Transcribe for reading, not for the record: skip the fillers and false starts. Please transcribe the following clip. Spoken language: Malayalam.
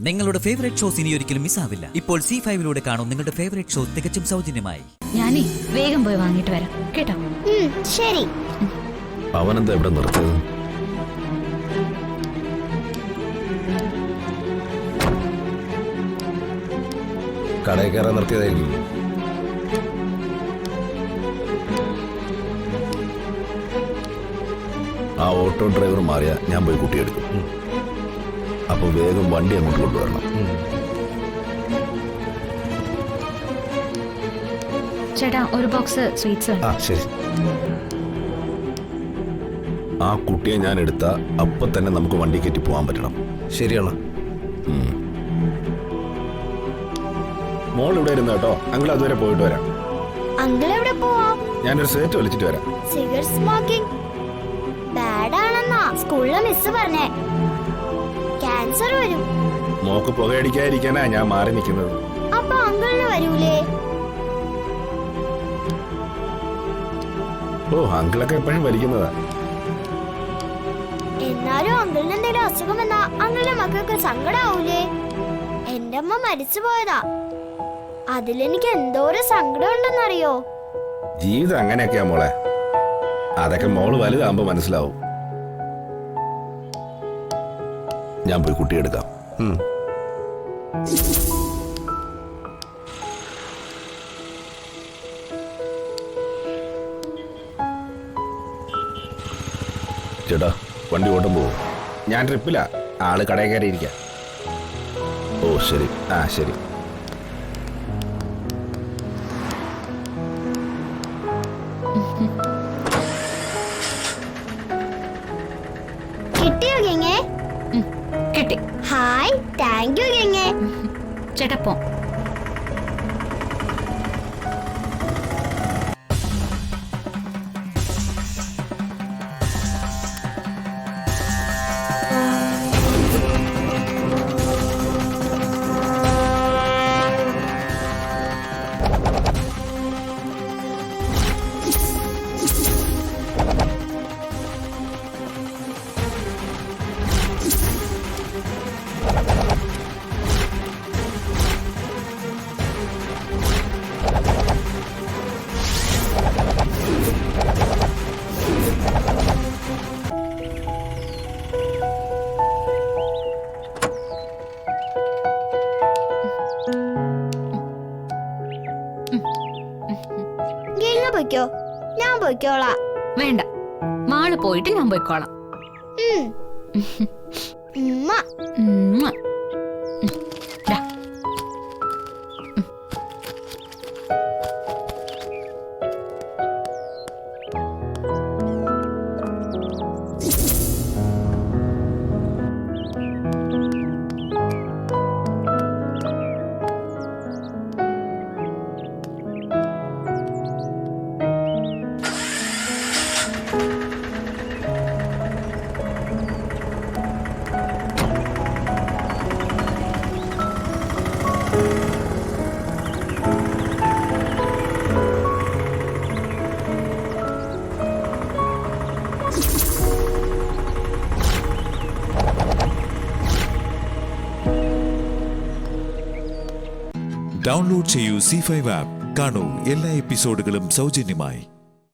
നിങ്ങളുടെ ഫേവറേറ്റ് ഷോസ് ഇനി ഒരിക്കലും മിസ്സാവില്ല. ഇപ്പോൾ C5 കാണും നിങ്ങളുടെ ഫേവറേറ്റ് ഷോ തികച്ചും സൗജന്യമായി. ഞാനേ വേഗം പോയി വാങ്ങിട്ട് വരാം കേട്ടോ. ശരി. അവനെന്താ ഇവിടെ നിർത്തിയത്? കടയിൽ കയറാൻ നിർത്തിയതായിരിക്കും. ആ ഓട്ടോ ഡ്രൈവർ മാറിയാ ഞാൻ പോയി കുട്ടിയെടുക്കും. അപ്പൊ വേഗം വണ്ടി അങ്ങോട്ട് കൊണ്ടുവരണം. ചേട്ടാ ഒരു ബോക്സ് സ്വീറ്റ്സ്. ആ ശരി. ആ കുട്ടിയെ ഞാൻ എടുത്ത അപ്പൊ തന്നെ നമുക്ക് വണ്ടി കയറ്റി പോകാൻ പറ്റണം. ശരിയാണ്. മോൾ ഇവിടെ ഇരുന്ന് കേട്ടോ. അങ്കിൾ അതുവരെ പോയിട്ട് വരാം. അങ്കിൾ എവിടെ പോവാം? ഞാനൊരു സിഗരറ്റ് വലിച്ചിട്ട് വരാം. സിഗരറ്റ് സ്മോക്കിംഗ് ബാഡ് ആണെന്നാ സ്കൂളിലെ മിസ് പറഞ്ഞേ. ക്യാൻസർ വരും. മോക്ക് പുകയടിക്കാതിരിക്കാനാ ഞാൻ മാറി നിൽക്കുന്നത്. അപ്പൊ അങ്കിളിന് വരൂലേ? ഓ അങ്കിളൊക്കെ എപ്പോഴും വലിക്കുന്നതാ. എന്നാലും അങ്കിളിന് എന്തെങ്കിലും അസുഖം വന്നാ അങ്കിളിന്റെ മക്കൾക്ക് സങ്കടാവൂലേ? എന്റെ അമ്മ മരിച്ചു പോയതാ. അതിലെനിക്ക് എന്തോരം സങ്കടം ഉണ്ടെന്നറിയോ? ജീവിതം അങ്ങനെയൊക്കെയാ മോളെ. അതൊക്കെ മോള് വലുതാകുമ്പോ മനസ്സിലാവും. ഞാൻ പോയി കുട്ടിയെടുക്കാം. ചേട്ടാ വണ്ടി ഓട്ടം പോവും. ഞാൻ ട്രിപ്പിലാ. ആള് കടയിൽ കയറിയിരിക്കാം. ഓ ശരി. ആ ശരി. കിട്ടിയോ ഗംഗേ? കിട്ടി. ഹായ്, താങ്ക് യു ഗംഗേ. ചേട്ടാ പോ. പൊയ്ക്കോ, ഞാൻ പൊയ്ക്കോളാം. വേണ്ട, മാള് പോയിട്ട് ഞാൻ പോയിക്കോളാം. ഉമ്മ. ഡൗൺലോഡ് ചെയ്യൂ C5 ആപ്പ്. കാണൂ എല്ലാ എപ്പിസോഡുകളും സൗജന്യമായി.